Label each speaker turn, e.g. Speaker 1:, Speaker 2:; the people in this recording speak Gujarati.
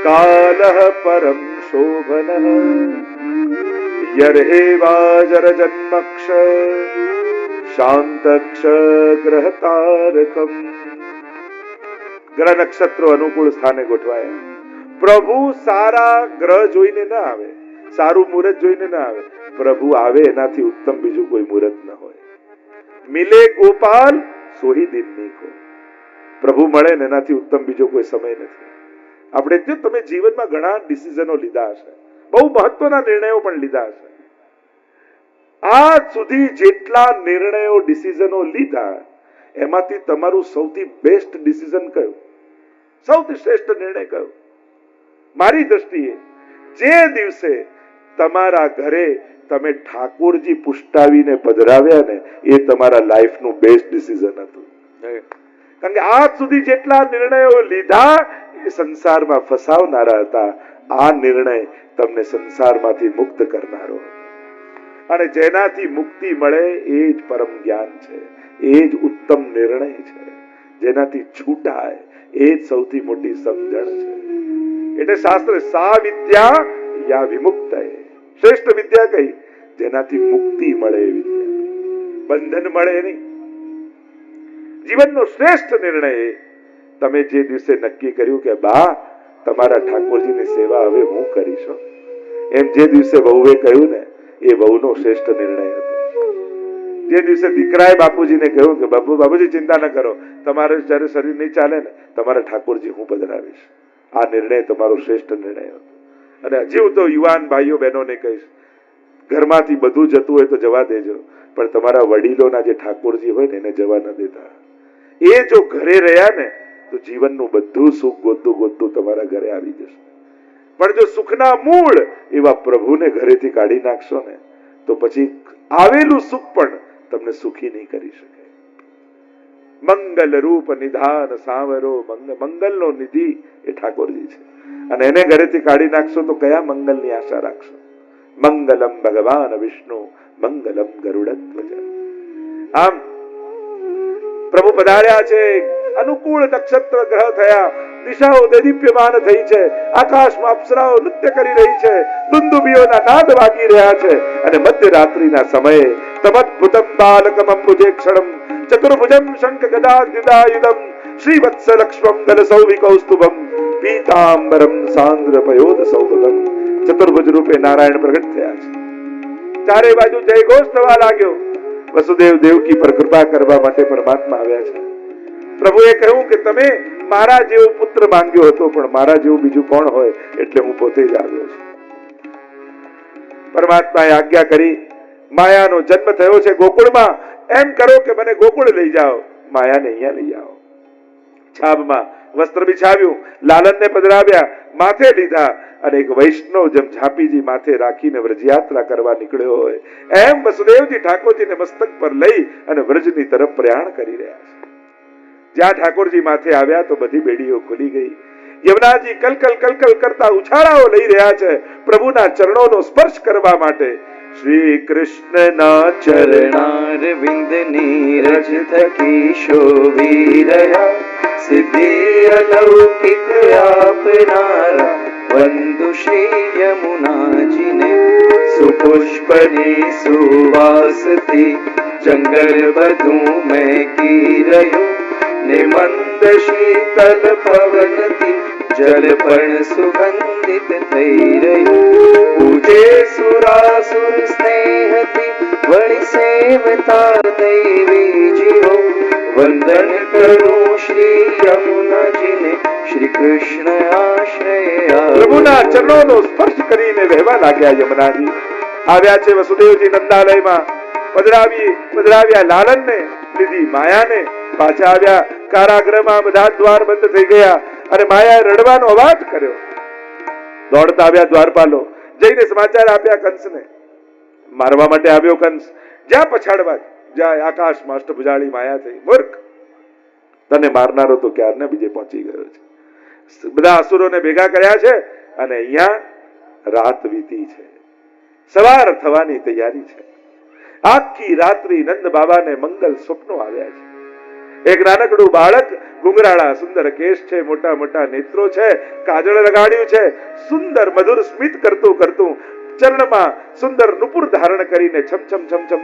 Speaker 1: કાલઃ પરમ શોભનઃ યર્હેવાજર જન્મક્ષ શાંતક્ષ ગ્રહ તારકમ. ગ્રહ નક્ષત્રો અનુકૂળ સ્થાને ગોઠવાયા. પ્રભુ સારા ગ્રહ જોઈને ના આવે, સારું મુહૂર્ત જોઈને ના આવે. પ્રભુ આવે એનાથી ઉત્તમ બીજું કોઈ મુહૂર્ત ન હોય. મિલે ગોપાલ સોહી દિનની કો. પ્રભુ મળે ને એનાથી ઉત્તમ બીજો કોઈ સમય નથી. આપણે જો તમે જીવનમાં ઘણા ડિસિઝનો લીધા હશે, બહુ મહત્વના નિર્ણયો પણ લીધા હશે. આજ સુધી જેટલા નિર્ણયો ડિસિઝનો લીધા એમાંથી તમારું સૌથી બેસ્ટ ડિસિઝન કયું, સૌથી શ્રેષ્ઠ નિર્ણય કયો? મારી દ્રષ્ટિએ જે દિવસે તમારા ઘરે તમે ઠાકોરજી પુષ્ટાવીને પધરાવ્યા ને એ તમારા લાઈફનું બેસ્ટ ડિસિઝન હતું. કારણ કે આજ સુધી જેટલા નિર્ણયો લીધા એ સંસારમાં ફસાવનારા હતા. આ નિર્ણય તમને સંસારમાંથી મુક્ત કરનારો હતો. અને જેનાથી મુક્તિ મળે એ જ પરમ જ્ઞાન છે, એ જ ઉત્તમ નિર્ણય છે. જેનાથી છૂટાય એ જ સૌથી મોટી સમજણ છે. એટલે શાસ્ત્ર સા વિદ્યા યા વિમુક્ત, શ્રેષ્ઠ વિદ્યા કઈ? જેનાથી મુક્તિ મળે એ વિદ્યા, બંધન મળે નહીં. જીવનનો શ્રેષ્ઠ નિર્ણય તમે જે દિવસે નક્કી કર્યું કે બા તમારા ઠાકોરજીની સેવા હવે હું કરીશ, એમ જે દિવસે વહુએ કહ્યું ને એ વહુનો શ્રેષ્ઠ નિર્ણય હતો. જે દિવસે દીકરાએ બાપુજીને કહ્યું કે બાપુજી ચિંતા ન કરો, તમારે જયારે શરીર નહીં ચાલે ને તમારા ઠાકોરજી હું પધરાવીશ, આ નિર્ણય તમારો શ્રેષ્ઠ નિર્ણય હતો. અને હજી હું તો યુવાન ભાઈઓ બહેનોને કહીશ, ઘરમાંથી બધું જતું હોય તો જવા દેજો, પણ તમારા વડીલોના જે ઠાકોરજી હોય ને એને જવા ન દેતા. એ જો ઘરે રહ્યા ને તો જીવનનું બધું સુખ ગોતતું ગોતતું તમારા ઘરે આવી જશે. પણ જો સુખના મૂળ એવા પ્રભુને ઘરેથી કાઢી નાખશો ને તો પછી આવેલું સુખ પણ તમને સુખી નહીં કરી શકે. મંગલ રૂપ નિધાન સાવરો, મંગલનો નિધિ એ ઠાકોરજી છે. અને એને ઘરેથી કાઢી નાખશો તો કયા મંગલની આશા રાખશો? મંગલમ ભગવાન વિષ્ણુ મંગલમ ગરુડધ્વજ. આમ પ્રભુ પધાર્યા છે, અનુકૂળ નક્ષત્ર ગ્રહ થયા, દિશાઓ દેદીપ્યમાન થઈ છે, આકાશમાં અપ્સરાઓ નૃત્ય કરી રહી છે, દુંદુભીઓના નાદ વાગી રહ્યા છે. અને મધ્યરાત્રિના સમયે તમદ્ભુતમ બાલકમ અંબુજેક્ષણમ ચતુર્ભુજમ શંખ ગદાદ્યુદાયુધમ શ્રીવત્સ લક્ષ્મમ દલસૌવિકૌસ્તુભમ પીતાંબરમ સાંદ્ર પયોદ સૌભગમ. ચતુર્ભુજ રૂપે નારાયણ પ્રગટ થયા છે. ચારે બાજુ જયઘોષ થવા લાગ્યો. વસુદેવ દેવકી પર કૃપા કરવા માટે પરમાત્મા આવ્યા છે. પ્રભુએ કહ્યું કે તમે મારા જેવો પુત્ર માંગ્યો હતો, પણ મારા જેવું બીજું કોણ હોય, એટલે હું પોતે જ આવ્યો છું. પરમાત્માએ આજ્ઞા કરી, માયાનો જન્મ થયો છે ગોકુળમાં, એમ કરો કે મને ગોકુળ લઈ જાઓ, માયાને અહીંયા લઈ આવો. છાબમાં વસ્ત્ર બિછાવ્યું, લાલનને પધરાવ્યા, માથે લીધા અને એક વૈષ્ણવ જેમ ઝાંપીજી માથે રાખીને વ્રજયાત્રા કરવા નીકળ્યો હોય એમ વસુદેવજી ઠાકોરજીને મસ્તક પર લઈ અને વ્રજની તરફ પ્રયાણ કરી રહ્યા છે. જ્યાં ઠાકોરજી માથે આવ્યા તો બધી બેડીઓ ખુલી ગઈ. યમુનાજી કલકલ કલકલ કરતા ઉછાળાઓ લઈ રહ્યા છે પ્રભુના ચરણોનો સ્પર્શ કરવા માટે. શ્રી કૃષ્ણના
Speaker 2: ચરણારવિંદ નીરજ થકી શોભી રહ્યા, સિદ્ધિ અલૌકિક આપનારા વંદુ શ્રી યમુનાજીને. સુપુષ્પની સુવાસથી જંગલ બધું મહેકી રહ્યું, ને મંદ શીતલ પવનથી જલ પણ સુગંધિત થઈ રહ્યું. પૂજે સુરાસુર સ્નેહથી વળી સેવતા દૈવી જીવો, વંદન કરું શ્રી યમુનાજીને, શ્રી કૃષ્ણ આશ્રય.
Speaker 1: પ્રભુના ચરણોનો સ્પર્શ કરીને વહેવા લાગ્યા યમુનાજી. આવ્યા છે વસુદેવજી નંદાલયમાં, પધરાવ્યા લાલનને, લીધી માયાને, પાછા આવ્યા કારાગૃહમાં. બધા દ્વાર બંધ થઈ ગયા અને માયાએ રડવાનો અવાજ કર્યો. દોડતા આવ્યા દ્વારપાલો, જઈને સમાચાર આપ્યા કંસને. મારવા માટે આવ્યો કંસ, જ્યાં પછાડવા જાય આકાશમાં અષ્ટભુજાળી માયા થઈ. મૂર્ખ, તને મારનારો તો ક્યારને બીજે પહોંચી ગયો છે. બધા અસુરોને ભેગા કર્યા છે અને અહીંયા રાત વીતી છે, સવાર થવાની તૈયારી છે. આખી રાત્રિ નંદ બાબાને મંગલ સ્વપ્નો આવ્યા છે. એક નાનકડું બાળક, ગુંગરાળા સુંદર કેશ છે, મોટા મોટા નેત્રો છે, કાજળ લગાડ્યું છે, સુંદર મધુર સ્મિત કરતું કરતું ચરણમાં સુંદર નુપુર ધારણ કરીને છમ છમ છમ છમ